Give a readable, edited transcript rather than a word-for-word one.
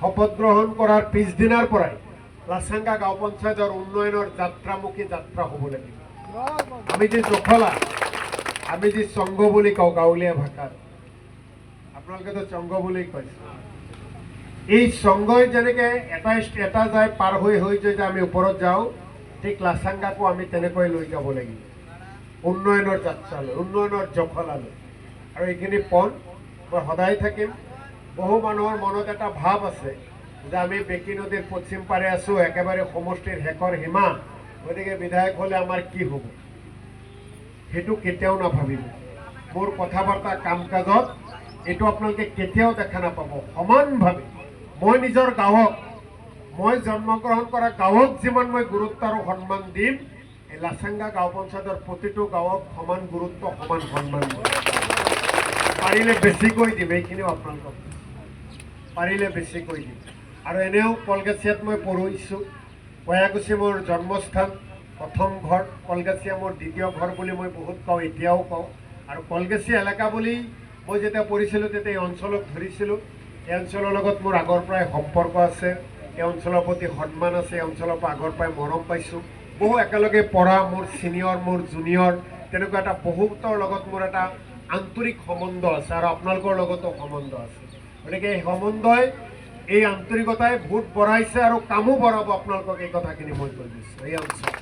শপত গ্ৰহণ কৰাৰ পিছদিনাৰ পৰাই লাচাংগা গাঁও পঞ্চায়তৰ উন্নয়নৰ যাত্ৰামুখী যাত্ৰা হ'ব লাগিব। আমি যি জখলা, আমি যি সংঘ বুলি কওঁ গাঁৱলীয়া ভাষাত, আপোনালোকেতো সংঘ বুলি কৈছে। এই সংঘই যেনেকৈ এটা যায় পাৰ হৈ যে আমি ওপৰত যাওঁ, ঠিক লাচাংগাকো আমি তেনেকৈ লৈ যাব লাগিব উন্নয়নৰ যাত্ৰালৈ, উন্নয়নৰ জখলালৈ। আৰু এইখিনি পণ মই সদায় থাকিম। বহু মানুহৰ মনত এটা ভাৱ আছে যে আমি বেকী নদীৰ পশ্চিম পাৰে আছোঁ, একেবাৰে সমষ্টিৰ শেষৰ সীমা, গতিকে বিধায়ক হ'লে আমাৰ কি হ'ব। সেইটো কেতিয়াও নাভাবিব। মোৰ কথা বাৰ্তা কাম কাজত এইটো আপোনালোকে কেতিয়াও দেখা নাপাব। সমানভাৱে মই নিজৰ গাঁৱক, মই জন্মগ্ৰহণ কৰা গাঁৱক যিমান মই গুৰুত্ব আৰু সন্মান দিম, এই লাচাংগা গাঁও পঞ্চায়তৰ প্ৰতিটো গাঁৱক সমান গুৰুত্ব, সমান সন্মান দিম। পাৰিলে বেছিকৈ দিম, এইখিনিও আপোনালোকক পাৰিলে বেছিকৈ দিম। আৰু এনেও কলগাছিয়াত মই পঢ়িছোঁ। কয়াকুছি মোৰ জন্মস্থান, প্ৰথম ঘৰ। কলগাছিয়া মোৰ দ্বিতীয় ঘৰ বুলি মই বহুত কওঁ, এতিয়াও কওঁ। আৰু কলগাছি এলেকা বুলি মই যেতিয়া পঢ়িছিলোঁ তেতিয়া এই অঞ্চলক ধৰিছিলোঁ। এই অঞ্চলৰ লগত মোৰ আগৰ পৰাই সম্পৰ্ক আছে, এই অঞ্চলৰ প্ৰতি সন্মান আছে, এই অঞ্চলৰ পৰা আগৰ পৰাই মৰম পাইছোঁ। বহু একেলগে পঢ়া, মোৰ ছিনিয়ৰ, মোৰ জুনিয়ৰ, তেনেকুৱা এটা বহুতৰ লগত মোৰ এটা আন্তৰিক সম্বন্ধ আছে, আৰু আপোনালোকৰ লগতো সম্বন্ধ আছে। গতিকে এই সম্বন্ধই, এই আন্তৰিকতাই ভোট বঢ়াইছে আৰু কামো বঢ়াব আপোনালোকক, এই কথাখিনি মই কৈ দিছোঁ। এই অঞ্চল